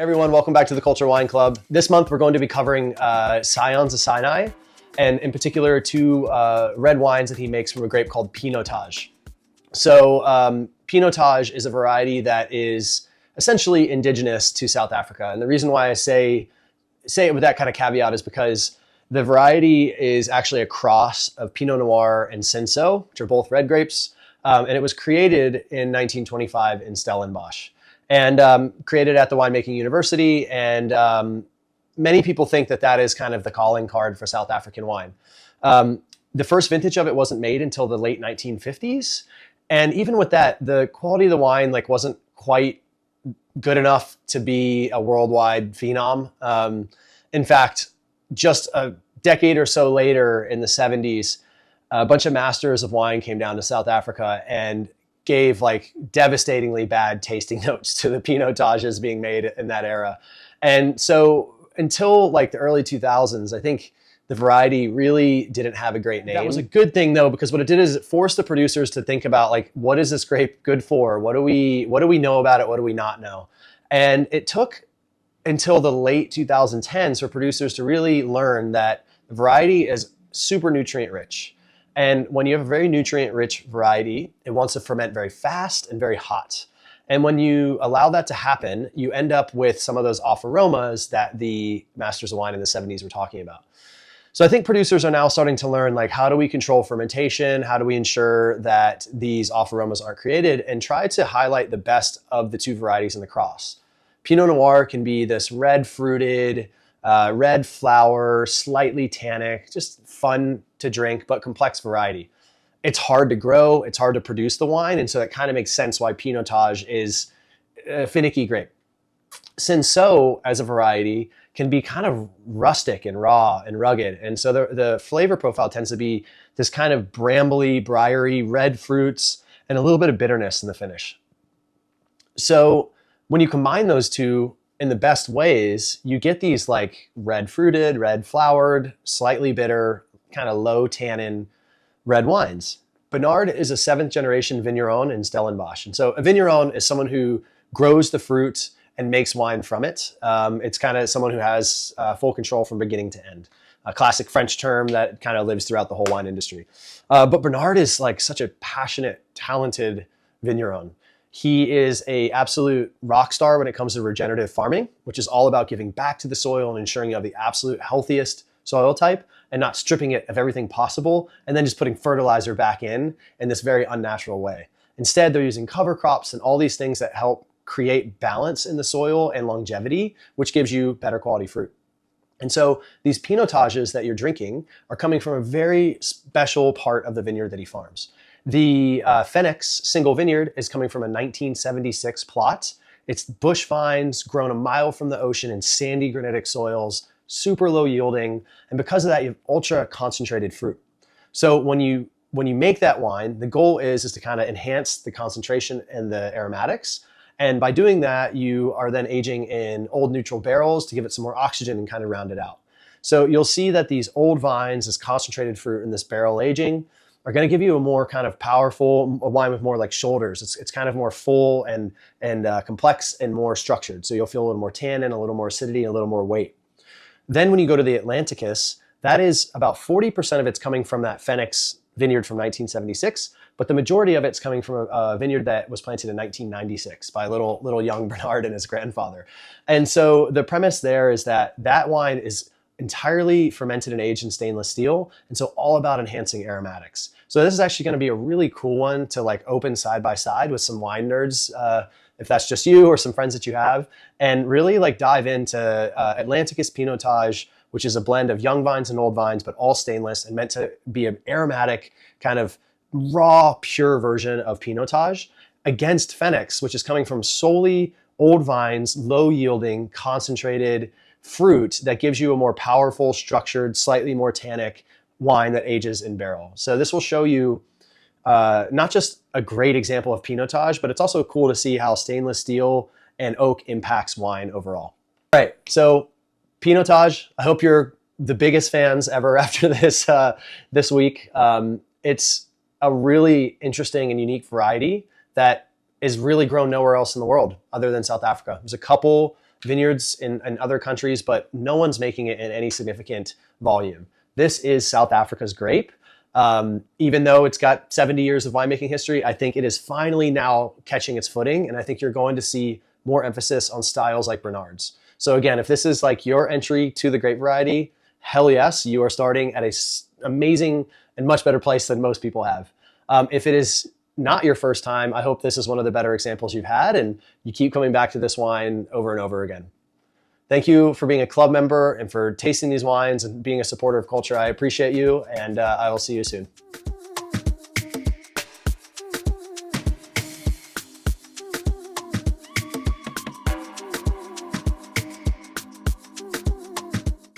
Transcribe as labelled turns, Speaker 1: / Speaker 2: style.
Speaker 1: Everyone, welcome back to the Culture Wine Club. This month we're going to be covering Scions of Sinai, and in particular two red wines that he makes from a grape called Pinotage. So Pinotage is a variety that is essentially indigenous to South Africa. And the reason why I say it with that kind of caveat is because the variety is actually a cross of Pinot Noir and Cinsault, which are both red grapes. And it was created in 1925 in Stellenbosch. And created at the Winemaking University. And many people think that that is kind of the calling card for South African wine. The first vintage of it wasn't made until the late 1950s. And even with that, the quality of the wine wasn't quite good enough to be a worldwide phenom. In fact, just a decade or so later in the 70s, a bunch of masters of wine came down to South Africa and gave devastatingly bad tasting notes to the Pinotages being made in that era. And so until the early 2000s, I think the variety really didn't have a great name. That was a good thing though, because what it did is it forced the producers to think about what is this grape good for? What do we know about it? What do we not know? And it took until the late 2010s for producers to really learn that the variety is super nutrient rich. And when you have a very nutrient-rich variety, it wants to ferment very fast and very hot. And when you allow that to happen, you end up with some of those off aromas that the masters of wine in the 70s were talking about. So I think producers are now starting to learn, how do we control fermentation? How do we ensure that these off aromas aren't created? And try to highlight the best of the two varieties in the cross. Pinot Noir can be this red fruited, red flower, slightly tannic, just fun to drink, but complex variety. It's hard to grow, it's hard to produce the wine, and so that kind of makes sense why Pinotage is a finicky grape. Cinsault, as a variety, can be kind of rustic and raw and rugged, and so the flavor profile tends to be this kind of brambly, briary, red fruits, and a little bit of bitterness in the finish. So when you combine those two in the best ways, you get these red fruited, red flowered, slightly bitter, kind of low tannin red wines. Bernard is a 7th generation vigneron in Stellenbosch. And so a vigneron is someone who grows the fruit and makes wine from it. It's kind of someone who has full control from beginning to end. A classic French term that kind of lives throughout the whole wine industry. But Bernard is such a passionate, talented vigneron. He is an absolute rock star when it comes to regenerative farming, which is all about giving back to the soil and ensuring you have the absolute healthiest soil type and not stripping it of everything possible and then just putting fertilizer back in this very unnatural way. Instead, they're using cover crops and all these things that help create balance in the soil and longevity, which gives you better quality fruit. And so these Pinotages that you're drinking are coming from a very special part of the vineyard that he farms. The Feniks single-vineyard is coming from a 1976 plot. It's bush vines grown a mile from the ocean in sandy granitic soils, super low yielding, and because of that, you have ultra concentrated fruit. So when you make that wine, the goal is to kind of enhance the concentration and the aromatics. And by doing that, you are then aging in old neutral barrels to give it some more oxygen and kind of round it out. So you'll see that these old vines, this concentrated fruit in this barrel aging, are going to give you a more kind of powerful wine with more shoulders. It's kind of more full and complex and more structured. So you'll feel a little more tannin, a little more acidity, and a little more weight. Then when you go to the Atlantikas, that is about 40% of it's coming from that Feniks vineyard from 1976, but the majority of it's coming from a vineyard that was planted in 1996 by little young Bernard and his grandfather. And so the premise there is that wine is entirely fermented and aged in stainless steel, and so all about enhancing aromatics. So this is actually going to be a really cool one to open side by side with some wine nerds, if that's just you or some friends that you have, and really dive into Atlantikas Pinotage, which is a blend of young vines and old vines, but all stainless and meant to be an aromatic kind of raw, pure version of Pinotage against Feniks, which is coming from solely old vines, low yielding, concentrated fruit that gives you a more powerful, structured, slightly more tannic wine that ages in barrel. So this will show you not just a great example of Pinotage, but it's also cool to see how stainless steel and oak impacts wine overall. All right, so Pinotage, I hope you're the biggest fans ever after this week. It's a really interesting and unique variety that is really grown nowhere else in the world other than South Africa. There's a couple vineyards in other countries, but no one's making it in any significant volume. This is South Africa's grape. Even though it's got 70 years of winemaking history, I think it is finally now catching its footing. And I think you're going to see more emphasis on styles like Bernards. So again, if this is like your entry to the grape variety, hell yes, you are starting at an amazing and much better place than most people have. If it is not your first time, I hope this is one of the better examples you've had and you keep coming back to this wine over and over again. Thank you for being a club member and for tasting these wines and being a supporter of culture. I appreciate you, and I will see you soon.